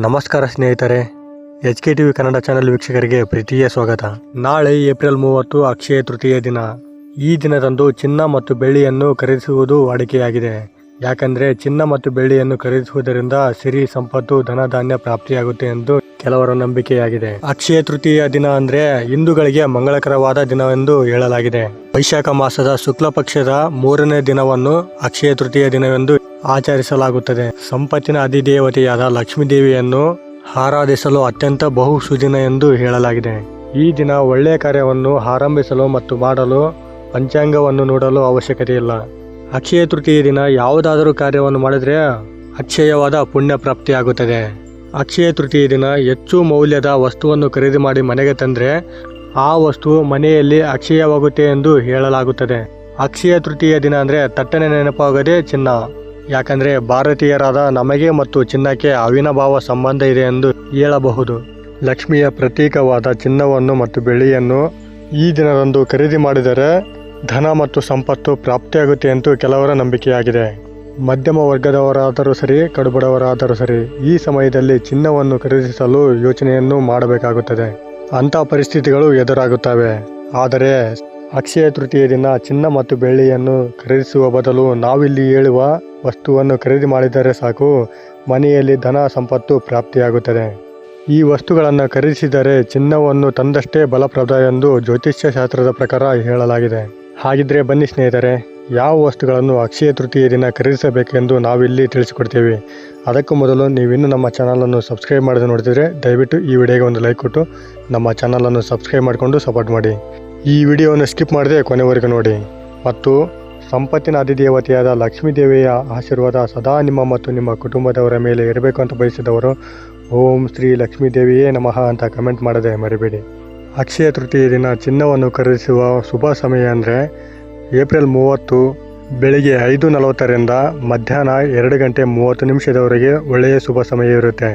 ನಮಸ್ಕಾರ ಸ್ನೇಹಿತರೆ, HKTV Kannada channel ವೀಕ್ಷಕರಿಗೆ ಪ್ರೀತಿಯ ಸ್ವಾಗತ. ನಾಳೆ ಏಪ್ರಿಲ್ 30 ಅಕ್ಷಯ ತೃತೀಯ ದಿನ. ಈ ದಿನದಂದು ಚಿನ್ನ ಮತ್ತು ಬೆಳ್ಳಿಯನ್ನು ಖರೀದಿಸುವುದು ವಾಡಿಕೆಯಾಗಿದೆ. ಯಾಕಂದ್ರೆ ಚಿನ್ನ ಮತ್ತು ಬೆಳ್ಳಿಯನ್ನು ಖರೀದಿಸುವುದರಿಂದ ಸಿರಿ ಸಂಪತ್ತು ಧನಧಾನ್ಯ ಪ್ರಾಪ್ತಿಯಾಗುತ್ತೆ ಎಂದು ಕೆಲವರ ನಂಬಿಕೆಯಾಗಿದೆ. ಅಕ್ಷಯ ತೃತೀಯ ದಿನ ಅಂದ್ರೆ ಹಿಂದೂಗಳಿಗೆ ಮಂಗಳಕರವಾದ ದಿನವೆಂದು ಹೇಳಲಾಗಿದೆ. ವೈಶಾಖ ಮಾಸದ ಶುಕ್ಲ ಪಕ್ಷದ 3ನೇ ದಿನವನ್ನು ಅಕ್ಷಯ ತೃತೀಯ ದಿನವೆಂದು ಆಚರಿಸಲಾಗುತ್ತದೆ. ಸಂಪತ್ತಿನ ಅಧಿದೇವತೆಯಾದ ಲಕ್ಷ್ಮೀ ದೇವಿಯನ್ನು ಆರಾಧಿಸಲು ಅತ್ಯಂತ ಬಹು ಸುದಿನ ಎಂದು ಹೇಳಲಾಗಿದೆ. ಈ ದಿನ ಒಳ್ಳೆಯ ಕಾರ್ಯವನ್ನು ಆರಂಭಿಸಲು ಮತ್ತು ಮಾಡಲು ಪಂಚಾಂಗವನ್ನು ನೋಡಲು ಅವಶ್ಯಕತೆ ಇಲ್ಲ. ಅಕ್ಷಯ ತೃತೀಯ ದಿನ ಯಾವುದಾದರೂ ಕಾರ್ಯವನ್ನು ಮಾಡಿದರೆ ಅಕ್ಷಯವಾದ ಪುಣ್ಯ ಪ್ರಾಪ್ತಿಯಾಗುತ್ತದೆ. ಅಕ್ಷಯ ತೃತೀಯ ದಿನ ಹೆಚ್ಚು ಮೌಲ್ಯದ ವಸ್ತುವನ್ನು ಖರೀದಿ ಮಾಡಿ ಮನೆಗೆ ತಂದರೆ ಆ ವಸ್ತು ಮನೆಯಲ್ಲಿ ಅಕ್ಷಯವಾಗುತ್ತೆ ಎಂದು ಹೇಳಲಾಗುತ್ತದೆ. ಅಕ್ಷಯ ತೃತೀಯ ದಿನ ಅಂದರೆ ತಟ್ಟನೆ ನೆನಪಾಗದೆ ಚಿನ್ನ. ಯಾಕಂದರೆ ಭಾರತೀಯರಾದ ನಮಗೆ ಮತ್ತು ಚಿನ್ನಕ್ಕೆ ಅವಿನಾಭಾವ ಸಂಬಂಧ ಇದೆ ಎಂದು ಹೇಳಬಹುದು. ಲಕ್ಷ್ಮಿಯ ಪ್ರತೀಕವಾದ ಚಿನ್ನವನ್ನು ಮತ್ತು ಬೆಳ್ಳಿಯನ್ನು ಈ ದಿನದಂದು ಖರೀದಿ ಮಾಡಿದರೆ ಧನ ಮತ್ತು ಸಂಪತ್ತು ಪ್ರಾಪ್ತಿಯಾಗುತ್ತೆ ಎಂದು ಕೆಲವರ ನಂಬಿಕೆಯಾಗಿದೆ. ಮಧ್ಯಮ ವರ್ಗದವರಾದರೂ ಸರಿ, ಕಡುಬಡವರಾದರೂ ಸರಿ ಈ ಸಮಯದಲ್ಲಿ ಚಿನ್ನವನ್ನು ಖರೀದಿಸಲು ಯೋಚನೆಯನ್ನು ಮಾಡಬೇಕಾಗುತ್ತದೆ. ಅಂಥ ಪರಿಸ್ಥಿತಿಗಳು ಎದುರಾಗುತ್ತವೆ. ಆದರೆ ಅಕ್ಷಯ ತೃತೀಯ ದಿನ ಚಿನ್ನ ಮತ್ತು ಬೆಳ್ಳಿಯನ್ನು ಖರೀದಿಸುವ ಬದಲು ನಾವಿಲ್ಲಿ ಹೇಳುವ ವಸ್ತುವನ್ನು ಖರೀದಿ ಮಾಡಿದರೆ ಸಾಕು, ಮನೆಯಲ್ಲಿ ಧನ ಸಂಪತ್ತು ಪ್ರಾಪ್ತಿಯಾಗುತ್ತದೆ. ಈ ವಸ್ತುಗಳನ್ನು ಖರೀದಿಸಿದರೆ ಚಿನ್ನವನ್ನು ತಂದಷ್ಟೇ ಬಲಪ್ರದ ಎಂದು ಜ್ಯೋತಿಷ್ಯ ಶಾಸ್ತ್ರದ ಪ್ರಕಾರ ಹೇಳಲಾಗಿದೆ. ಹಾಗಿದ್ರೆ ಬನ್ನಿ ಸ್ನೇಹಿತರೆ, ಯಾವ ವಸ್ತುಗಳನ್ನು ಅಕ್ಷಯ ತೃತೀಯ ದಿನ ಖರೀದಿಸಬೇಕೆಂದು ನಾವಿಲ್ಲಿ ತಿಳಿಸಿಕೊಡ್ತೇವೆ. ಅದಕ್ಕೂ ಮೊದಲು ನೀವಿನ್ನೂ ನಮ್ಮ ಚಾನಲನ್ನು ಸಬ್ಸ್ಕ್ರೈಬ್ ಮಾಡದೆ ನೋಡ್ತಿದ್ರೆ ದಯವಿಟ್ಟು ಈ ವಿಡಿಯೋಗೆ ಒಂದು ಲೈಕ್ ಕೊಟ್ಟು ನಮ್ಮ ಚಾನಲನ್ನು ಸಬ್ಸ್ಕ್ರೈಬ್ ಮಾಡಿಕೊಂಡು ಸಪೋರ್ಟ್ ಮಾಡಿ. ಈ ವಿಡಿಯೋವನ್ನು ಸ್ಕಿಪ್ ಮಾಡದೆ ಕೊನೆವರೆಗೂ ನೋಡಿ. ಮತ್ತು ಸಂಪತ್ತಿನ ಅಧಿದೇವತೆಯಾದ ಲಕ್ಷ್ಮೀ ದೇವಿಯ ಆಶೀರ್ವಾದ ಸದಾ ನಿಮ್ಮ ಮತ್ತು ನಿಮ್ಮ ಕುಟುಂಬದವರ ಮೇಲೆ ಇರಬೇಕು ಅಂತ ಬಯಸಿದವರು ಓಂ ಶ್ರೀ ಲಕ್ಷ್ಮೀ ದೇವಿಯೇ ನಮಃ ಅಂತ ಕಮೆಂಟ್ ಮಾಡದೆ ಮರಿಬೇಡಿ. ಅಕ್ಷಯ ತೃತೀಯ ದಿನ ಚಿನ್ನವನ್ನು ಖರೀದಿಸುವ ಶುಭ ಸಮಯ ಅಂದರೆ ಏಪ್ರಿಲ್ 30 ಬೆಳಿಗ್ಗೆ 5:40ರಿಂದ ಮಧ್ಯಾಹ್ನ 2:30 ಒಳ್ಳೆಯ ಶುಭ ಸಮಯ ಇರುತ್ತೆ.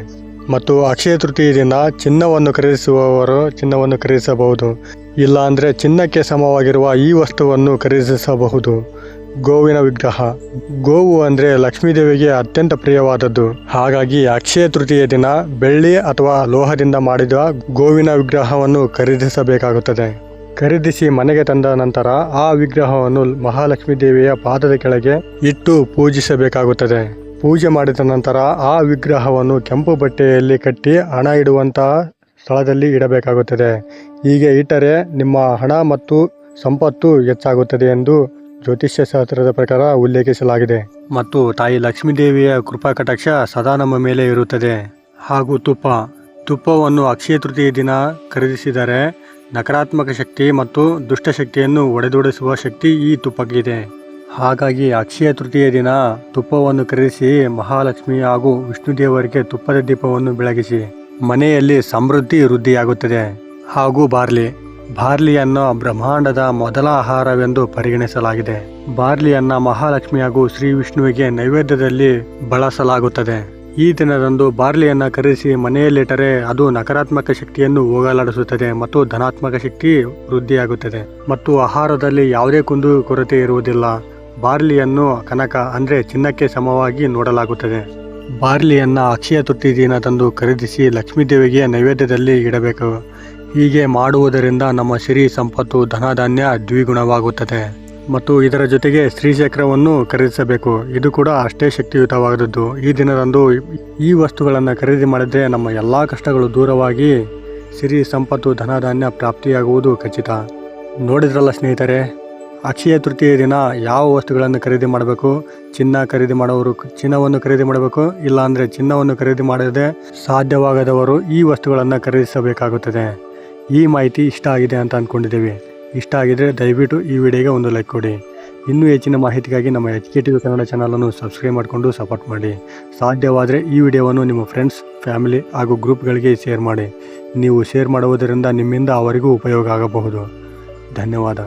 ಮತ್ತು ಅಕ್ಷಯ ತೃತೀಯ ದಿನ ಚಿನ್ನವನ್ನು ಖರೀದಿಸುವವರು ಚಿನ್ನವನ್ನು ಖರೀದಿಸಬಹುದು. ಇಲ್ಲ ಅಂದರೆ ಚಿನ್ನಕ್ಕೆ ಸಮವಾಗಿರುವ ಈ ವಸ್ತುವನ್ನು ಖರೀದಿಸಬಹುದು. ಗೋವಿನ ವಿಗ್ರಹ. ಗೋವು ಅಂದರೆ ಲಕ್ಷ್ಮೀ ದೇವಿಗೆ ಅತ್ಯಂತ ಪ್ರಿಯವಾದದ್ದು. ಹಾಗಾಗಿ ಅಕ್ಷಯ ತೃತೀಯ ದಿನ ಬೆಳ್ಳಿ ಅಥವಾ ಲೋಹದಿಂದ ಮಾಡಿದ ಗೋವಿನ ವಿಗ್ರಹವನ್ನು ಖರೀದಿಸಬೇಕಾಗುತ್ತದೆ. ಖರೀದಿಸಿ ಮನೆಗೆ ತಂದ ನಂತರ ಆ ವಿಗ್ರಹವನ್ನು ಮಹಾಲಕ್ಷ್ಮೀ ದೇವಿಯ ಪಾದದ ಕೆಳಗೆ ಇಟ್ಟು ಪೂಜಿಸಬೇಕಾಗುತ್ತದೆ. ಪೂಜೆ ಮಾಡಿದ ನಂತರ ಆ ವಿಗ್ರಹವನ್ನು ಕೆಂಪು ಬಟ್ಟೆಯಲ್ಲಿ ಕಟ್ಟಿ ಹಣ ಇಡುವಂತಹ ಸ್ಥಳದಲ್ಲಿ ಇಡಬೇಕಾಗುತ್ತದೆ. ಹೀಗೆ ಇಟ್ಟರೆ ನಿಮ್ಮ ಹಣ ಮತ್ತು ಸಂಪತ್ತು ಹೆಚ್ಚಾಗುತ್ತದೆ ಎಂದು ಜ್ಯೋತಿಷ್ಯ ಶಾಸ್ತ್ರದ ಪ್ರಕಾರ ಉಲ್ಲೇಖಿಸಲಾಗಿದೆ. ಮತ್ತು ತಾಯಿ ಲಕ್ಷ್ಮೀ ದೇವಿಯ ಕೃಪಾ ಕಟಾಕ್ಷ ಸದಾ ನಮ್ಮ ಮೇಲೆ ಇರುತ್ತದೆ. ಹಾಗೂ ತುಪ್ಪವನ್ನು ಅಕ್ಷಯ ತೃತೀಯ ದಿನ ಖರೀದಿಸಿದರೆ ನಕಾರಾತ್ಮಕ ಶಕ್ತಿ ಮತ್ತು ದುಷ್ಟಶಕ್ತಿಯನ್ನು ಒಡೆದೊಡಿಸುವ ಶಕ್ತಿ ಈ ತುಪ್ಪಕ್ಕಿದೆ. ಹಾಗಾಗಿ ಅಕ್ಷಯ ತೃತೀಯ ದಿನ ತುಪ್ಪವನ್ನು ಖರೀದಿಸಿ ಮಹಾಲಕ್ಷ್ಮಿ ಹಾಗೂ ವಿಷ್ಣು ದೇವರಿಗೆ ತುಪ್ಪದ ದೀಪವನ್ನು ಬೆಳಗಿಸಿ. ಮನೆಯಲ್ಲಿ ಸಮೃದ್ಧಿ ವೃದ್ಧಿಯಾಗುತ್ತದೆ. ಹಾಗೂ ಬಾರ್ಲಿಯನ್ನು ಬ್ರಹ್ಮಾಂಡದ ಮೊದಲ ಆಹಾರವೆಂದು ಪರಿಗಣಿಸಲಾಗಿದೆ. ಬಾರ್ಲಿಯನ್ನ ಮಹಾಲಕ್ಷ್ಮಿ ಹಾಗೂ ಶ್ರೀ ವಿಷ್ಣುವಿಗೆ ನೈವೇದ್ಯದಲ್ಲಿ ಬಳಸಲಾಗುತ್ತದೆ. ಈ ದಿನದಂದು ಬಾರ್ಲಿಯನ್ನು ಖರೀದಿಸಿ ಮನೆಯಲ್ಲಿಟ್ಟರೆ ಅದು ನಕಾರಾತ್ಮಕ ಶಕ್ತಿಯನ್ನು ಹೋಗಲಾಡಿಸುತ್ತದೆ ಮತ್ತು ಧನಾತ್ಮಕ ಶಕ್ತಿ ವೃದ್ಧಿಯಾಗುತ್ತದೆ. ಮತ್ತು ಆಹಾರದಲ್ಲಿ ಯಾವುದೇ ಕುಂದು ಕೊರತೆ ಇರುವುದಿಲ್ಲ. ಬಾರ್ಲಿಯನ್ನು ಕನಕ ಅಂದರೆ ಚಿನ್ನಕ್ಕೆ ಸಮವಾಗಿ ನೋಡಲಾಗುತ್ತದೆ. ಬಾರ್ಲಿಯನ್ನು ಅಕ್ಷಯ ತೃತೀಯ ದಿನದಂದು ಖರೀದಿಸಿ ಲಕ್ಷ್ಮೀ ದೇವಿಗೆ ನೈವೇದ್ಯದಲ್ಲಿ ಇಡಬೇಕು. ಹೀಗೆ ಮಾಡುವುದರಿಂದ ನಮ್ಮ ಸಿರಿ ಸಂಪತ್ತು ಧನಧಾನ್ಯ ದ್ವಿಗುಣವಾಗುತ್ತದೆ. ಮತ್ತು ಇದರ ಜೊತೆಗೆ ಶ್ರೀಚಕ್ರವನ್ನು ಖರೀದಿಸಬೇಕು. ಇದು ಕೂಡ ಅಷ್ಟೇ ಶಕ್ತಿಯುತವಾದದ್ದು. ಈ ದಿನದಂದು ಈ ವಸ್ತುಗಳನ್ನು ಖರೀದಿ ಮಾಡಿದರೆ ನಮ್ಮ ಎಲ್ಲ ಕಷ್ಟಗಳು ದೂರವಾಗಿ ಸಿರಿ ಸಂಪತ್ತು ಧನಧಾನ್ಯ ಪ್ರಾಪ್ತಿಯಾಗುವುದು ಖಚಿತ. ನೋಡಿದ್ರಲ್ಲ ಸ್ನೇಹಿತರೆ, ಅಕ್ಷಯ ತೃತೀಯ ದಿನ ಯಾವ ವಸ್ತುಗಳನ್ನು ಖರೀದಿ ಮಾಡಬೇಕು. ಚಿನ್ನವನ್ನು ಖರೀದಿ ಮಾಡಬೇಕು. ಇಲ್ಲಾಂದರೆ ಚಿನ್ನವನ್ನು ಖರೀದಿ ಮಾಡದೆ ಸಾಧ್ಯವಾಗದವರು ಈ ವಸ್ತುಗಳನ್ನು ಖರೀದಿಸಬೇಕಾಗುತ್ತದೆ. ಈ ಮಾಹಿತಿ ಇಷ್ಟ ಆಗಿದೆ ಅಂತ ಅಂದ್ಕೊಂಡಿದ್ದೇವೆ. ಇಷ್ಟ ಆಗಿದ್ರೆ ದಯವಿಟ್ಟು ಈ ವಿಡಿಯೋಗೆ ಒಂದು ಲೈಕ್ ಕೊಡಿ. ಇನ್ನೂ ಹೆಚ್ಚಿನ ಮಾಹಿತಿಗಾಗಿ ನಮ್ಮ HKTV ಕನ್ನಡ ಚಾನಲನ್ನು ಸಬ್ಸ್ಕ್ರೈಬ್ ಮಾಡಿಕೊಂಡು ಸಪೋರ್ಟ್ ಮಾಡಿ. ಸಾಧ್ಯವಾದರೆ ಈ ವಿಡಿಯೋವನ್ನು ನಿಮ್ಮ ಫ್ರೆಂಡ್ಸ್, ಫ್ಯಾಮಿಲಿ ಹಾಗೂ ಗ್ರೂಪ್ಗಳಿಗೆ ಶೇರ್ ಮಾಡಿ. ನೀವು ಶೇರ್ ಮಾಡುವುದರಿಂದ ನಿಮ್ಮಿಂದ ಅವರಿಗೂ ಉಪಯೋಗ ಆಗಬಹುದು. ಧನ್ಯವಾದ.